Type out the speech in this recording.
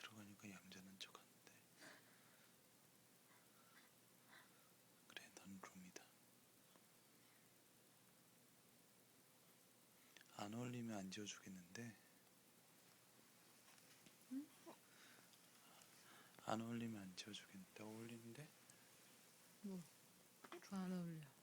들어가니까 얌전한 척하는데. 그래, 넌 룸이다. 안 어울리면 안 지워주겠는데. 안 어울리면 안 지워주겠는데. 어울리는데? 뭐? 안 어울려.